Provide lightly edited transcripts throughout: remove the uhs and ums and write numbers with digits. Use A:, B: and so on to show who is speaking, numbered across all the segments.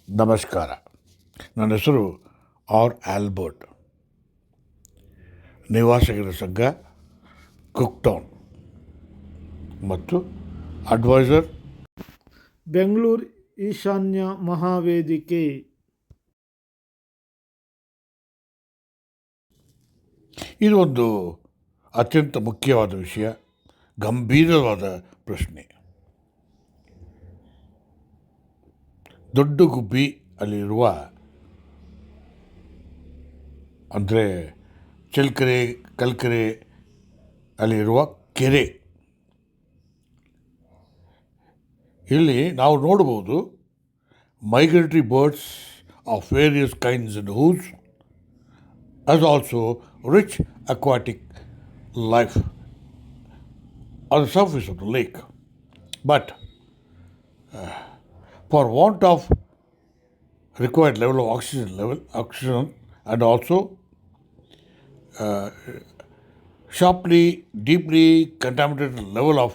A: ನಮಸ್ಕಾರ. ನನ್ನ ಹೆಸರು ಆಲ್ಬರ್ಟ್. ನಿವಾಸಿಗರ ಸಂಘ, ಕುಕ್ಟೌನ್ ಮತ್ತು ಅಡ್ವೈಸರ್
B: ಬೆಂಗಳೂರು ಈಶಾನ್ಯ ಮಹಾವೇದಿಕೆ.
A: ಇದು ಒಂದು ಅತ್ಯಂತ ಮುಖ್ಯವಾದ ವಿಷಯ, ಗಂಭೀರವಾದ ಪ್ರಶ್ನೆ. ದೊಡ್ಡ ಗುಬ್ಬಿ ಅಲ್ಲಿರುವ ಅಂದರೆ ಚಳ್ಳಕೆರೆ, ಕಲ್ಕೆರೆ ಅಲ್ಲಿರುವ ಕೆರೆ, ಇಲ್ಲಿ ನಾವು ನೋಡ್ಬೋದು migratory birds of various kinds and hues, as also rich aquatic life on the surface of the lake. But for want of required level of oxygen and also sharply, deeply contaminated level of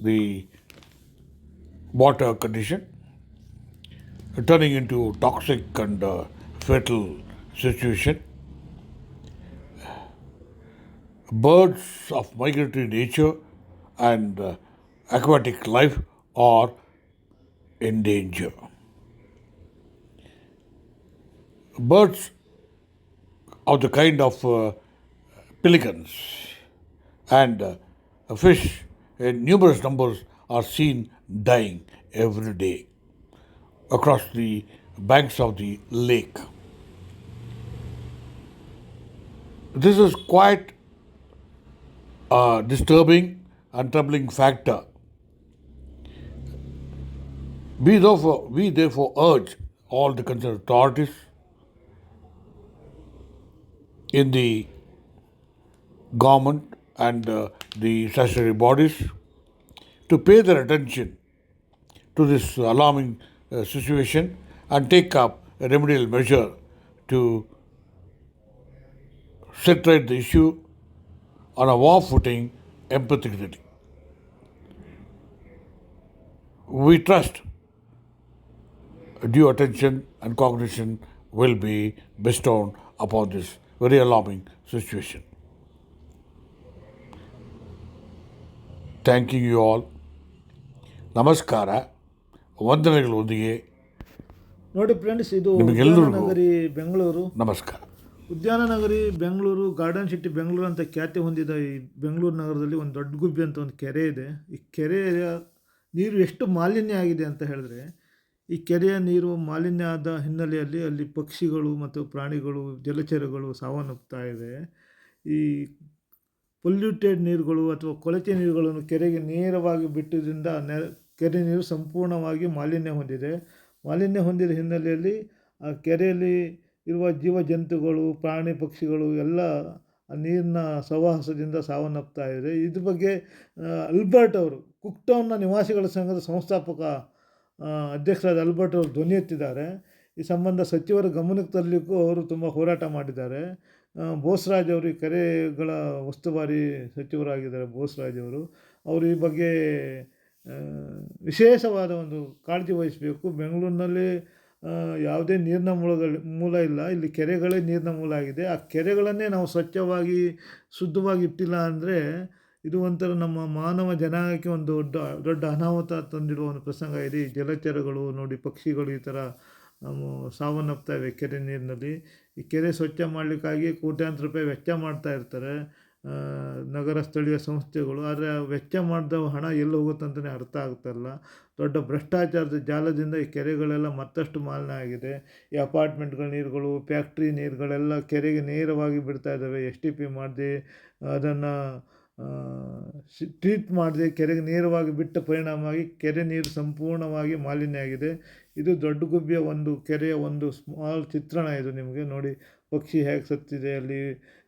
A: the water condition, turning into toxic and fatal situation, birds of migratory nature and aquatic life are in danger. Birds of the kind of pelicans and fish in numerous numbers are seen dying every day across the banks of the lake. This is quite a disturbing and troubling factor. We therefore urge all the concerned authorities in the government and the statutory bodies to pay their attention to this alarming situation and take up a remedial measure to set right the issue on a war footing empathetically. We trust due attention and cognition will be bestowed upon this very alarming situation. Thanking you all. ನಮಸ್ಕಾರ, ವಂದನೆಗಳೊಂದಿಗೆ
B: ನೋಡಿ friends, ಇದು
A: ನಿಮಗೆಲ್ಲರಿಗೂ
B: ನಗರಿ ಬೆಂಗಳೂರು.
A: ನಮಸ್ಕಾರ.
B: ಉದ್ಯಾನ ನಗರಿ Bengaluru, garden city Bengaluru ಅಂತ ಖ್ಯಾತಿ ಹೊಂದಿದ ಈ ಬೆಂಗಳೂರು ನಗರದಲ್ಲಿ ಒಂದು ದೊಡ್ಡ ಗುಬ್ಬಿ ಅಂತ ಒಂದು ಕೆರೆ ಇದೆ. ಈ ಕೆರೆಯ ನೀರು ಎಷ್ಟು ಮಾಲಿನ್ಯ ಆಗಿದೆ ಅಂತ ಹೇಳಿದ್ರೆ, ಈ ಕೆರೆಯ ನೀರು ಮಾಲಿನ್ಯ ಆದ ಹಿನ್ನೆಲೆಯಲ್ಲಿ ಅಲ್ಲಿ ಪಕ್ಷಿಗಳು ಮತ್ತು ಪ್ರಾಣಿಗಳು, ಜಲಚರಗಳು ಸಾವನ್ನಪ್ಪುತ್ತಾ ಇದೆ. ಈ ಪೊಲ್ಯೂಟೆಡ್ ನೀರುಗಳು ಅಥವಾ ಕೊಳಚೆ ನೀರುಗಳನ್ನು ಕೆರೆಗೆ ನೇರವಾಗಿ ಬಿಟ್ಟುದರಿಂದ ಕೆರೆ ನೀರು ಸಂಪೂರ್ಣವಾಗಿ ಮಾಲಿನ್ಯ ಹೊಂದಿದೆ. ಮಾಲಿನ್ಯ ಹೊಂದಿದ ಹಿನ್ನೆಲೆಯಲ್ಲಿ ಆ ಕೆರೆಯಲ್ಲಿ ಇರುವ ಜೀವ ಜಂತುಗಳು, ಪ್ರಾಣಿ ಪಕ್ಷಿಗಳು ಎಲ್ಲ ಆ ನೀರಿನ ಸಹವಾಸದಿಂದ ಸಾವನ್ನಪ್ತಾ ಇದೆ. ಇದ್ರ ಬಗ್ಗೆ ಆಲ್ಬರ್ಟ್ ಅವರು, ಕುಕ್ಟೌನ್ನ ನಿವಾಸಿಗಳ ಸಂಘದ ಸಂಸ್ಥಾಪಕ ಅಧ್ಯಕ್ಷರಾದ ಆಲ್ಬರ್ಟ್ ಅವರು ಧ್ವನಿ ಎತ್ತಿದ್ದಾರೆ. ಈ ಸಂಬಂಧ ಸಚಿವರ ಗಮನಕ್ಕೆ ತರಲಿಕ್ಕೂ ಅವರು ತುಂಬ ಹೋರಾಟ ಮಾಡಿದ್ದಾರೆ. ಬೋಸರಾಜ್ ಅವರು, ಈ ಕೆರೆಗಳ ಉಸ್ತುವಾರಿ ಸಚಿವರಾಗಿದ್ದಾರೆ ಬೋಸರಾಜ್ ಅವರು ಈ ಬಗ್ಗೆ ವಿಶೇಷವಾದ ಒಂದು ಕಾಳಜಿ ವಹಿಸಬೇಕು. ಬೆಂಗಳೂರಿನಲ್ಲಿ ಯಾವುದೇ ನೀರಿನ ಮೂಲ ಇಲ್ಲ, ಇಲ್ಲಿ ಕೆರೆಗಳೇ ನೀರಿನ ಮೂಲ ಆಗಿದೆ. ಆ ಕೆರೆಗಳನ್ನೇ ನಾವು ಸ್ವಚ್ಛವಾಗಿ ಶುದ್ಧವಾಗಿ ಇಟ್ಟಿಲ್ಲ ಅಂದರೆ ಇದು ಒಂಥರ ನಮ್ಮ ಮಾನವ ಜನಾಂಗಕ್ಕೆ ಒಂದು ದೊಡ್ಡ ಅನಾಹುತ ತಂದಿಡುವ ಒಂದು ಪ್ರಸಂಗ ಇದೆ. ಈ ಜಲಚರಗಳು ನೋಡಿ, ಪಕ್ಷಿಗಳು ಈ ಥರ ಸಾವನ್ನಪ್ತಾಯಿವೆ ಕೆರೆ ನೀರಿನಲ್ಲಿ. ಈ ಕೆರೆ ಸ್ವಚ್ಛ ಮಾಡಲಿಕ್ಕಾಗಿ ಕೋಟ್ಯಾಂತರ ರೂಪಾಯಿ ವೆಚ್ಚ ಮಾಡ್ತಾ ಇರ್ತಾರೆ ನಗರ ಸ್ಥಳೀಯ ಸಂಸ್ಥೆಗಳು. ಆದರೆ ವೆಚ್ಚ ಮಾಡಿದ ಹಣ ಎಲ್ಲಿ ಹೋಗುತ್ತಂತಲೇ ಅರ್ಥ ಆಗ್ತಾಯಿಲ್ಲ. ದೊಡ್ಡ ಭ್ರಷ್ಟಾಚಾರದ ಜಾಲದಿಂದ ಈ ಕೆರೆಗಳೆಲ್ಲ ಮತ್ತಷ್ಟು ಮಾಲಿನ್ಯ ಆಗಿದೆ. ಈ ಅಪಾರ್ಟ್ಮೆಂಟ್ಗಳ ನೀರುಗಳು, ಫ್ಯಾಕ್ಟ್ರಿ ನೀರುಗಳೆಲ್ಲ ಕೆರೆಗೆ ನೇರವಾಗಿ ಬಿಡ್ತಾ ಇದ್ದಾವೆ. STP ಮಾಡದೆ, ಅದನ್ನು ಟ್ರೀಟ್ ಮಾಡದೆ ಕೆರೆಗೆ ನೇರವಾಗಿ ಬಿಟ್ಟ ಪರಿಣಾಮವಾಗಿ ಕೆರೆ ನೀರು ಸಂಪೂರ್ಣವಾಗಿ ಮಾಲಿನ್ಯ ಆಗಿದೆ. ಇದು ದೊಡ್ಡ ಗುಬ್ಬಿಯ ಒಂದು ಕೆರೆಯ ಒಂದು ಸ್ಮಾಲ್ ಚಿತ್ರಣ. ಇದು ನಿಮಗೆ ನೋಡಿ, ಪಕ್ಷಿ ಹೇಗೆ ಸತ್ತಿದೆ, ಅಲ್ಲಿ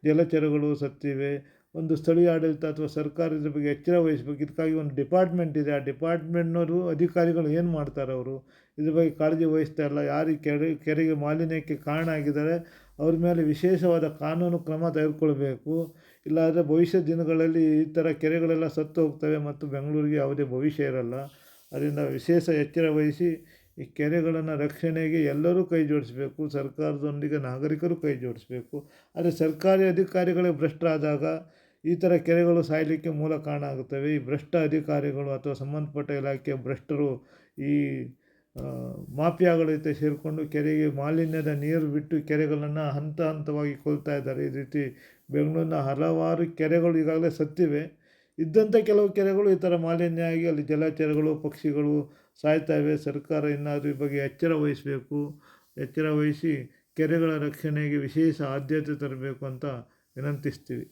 B: ಜಲಚರಗಳು ಸತ್ತಿವೆ. ಒಂದು ಸ್ಥಳೀಯ ಆಡಳಿತ ಅಥವಾ ಸರ್ಕಾರ ಇದ್ರ ಬಗ್ಗೆ ಎಚ್ಚರ ವಹಿಸಬೇಕು. ಇದಕ್ಕಾಗಿ ಒಂದು ಡಿಪಾರ್ಟ್ಮೆಂಟ್ ಇದೆ. ಆ ಡಿಪಾರ್ಟ್ಮೆಂಟ್ನವರು, ಅಧಿಕಾರಿಗಳು ಏನು ಮಾಡ್ತಾರೆ, ಅವರು ಇದ್ರ ಬಗ್ಗೆ ಕಾಳಜಿ ವಹಿಸ್ತಾ ಇಲ್ಲ. ಯಾರು ಕೆರೆಗೆ ಮಾಲಿನ್ಯಕ್ಕೆ ಕಾರಣ ಆಗಿದ್ದಾರೆ ಅವ್ರ ಮೇಲೆ ವಿಶೇಷವಾದ ಕಾನೂನು ಕ್ರಮ ತೆಗೆದುಕೊಳ್ಬೇಕು. ಇಲ್ಲಾಂದರೆ ಭವಿಷ್ಯದ ದಿನಗಳಲ್ಲಿ ಈ ಥರ ಕೆರೆಗಳೆಲ್ಲ ಸತ್ತು ಹೋಗ್ತವೆ ಮತ್ತು ಬೆಂಗಳೂರಿಗೆ ಯಾವುದೇ ಭವಿಷ್ಯ ಇರಲ್ಲ. ಅದರಿಂದ ವಿಶೇಷ ಎಚ್ಚರ ವಹಿಸಿ ಈ ಕೆರೆಗಳನ್ನು ರಕ್ಷಣೆಗೆ ಎಲ್ಲರೂ ಕೈ ಜೋಡಿಸಬೇಕು, ಸರ್ಕಾರದೊಂದಿಗೆ ನಾಗರಿಕರು ಕೈ ಜೋಡಿಸಬೇಕು. ಆದರೆ ಸರ್ಕಾರಿ ಅಧಿಕಾರಿಗಳೇ ಭ್ರಷ್ಟರಾದಾಗ ಈ ಥರ ಕೆರೆಗಳು ಸಾಯಲಿಕ್ಕೆ ಮೂಲ ಕಾರಣ ಆಗುತ್ತವೆ. ಈ ಭ್ರಷ್ಟ ಅಧಿಕಾರಿಗಳು ಅಥವಾ ಸಂಬಂಧಪಟ್ಟ ಇಲಾಖೆಯ ಭ್ರಷ್ಟರು ಈ ಮಾಫಿಯಾಗಳ ಜೊತೆ ಸೇರಿಕೊಂಡು ಕೆರೆಗೆ ಮಾಲಿನ್ಯದ ನೀರು ಬಿಟ್ಟು ಕೆರೆಗಳನ್ನು ಹಂತ ಹಂತವಾಗಿ ಕೊಲ್ತಾ ಇದ್ದಾರೆ. ಈ ರೀತಿ ಬೆಂಗಳೂರಿನ ಹಲವಾರು ಕೆರೆಗಳು ಈಗಾಗಲೇ ಸತ್ತಿವೆ. ಇದ್ದಂಥ ಕೆಲವು ಕೆರೆಗಳು ಈ ಥರ ಮಾಲಿನ್ಯ ಆಗಿ ಅಲ್ಲಿ ಜಲಚರಗಳು, ಪಕ್ಷಿಗಳು ಸಾಯ್ತಾ ಇವೆ. ಸರ್ಕಾರ ಇನ್ನಾದರೂ ಈ ಬಗ್ಗೆ ಎಚ್ಚರ ವಹಿಸಬೇಕು. ಎಚ್ಚರ ವಹಿಸಿ ಕೆರೆಗಳ ರಕ್ಷಣೆಗೆ ವಿಶೇಷ ಆದ್ಯತೆ ತರಬೇಕು ಅಂತ ವಿನಂತಿಸ್ತೀವಿ.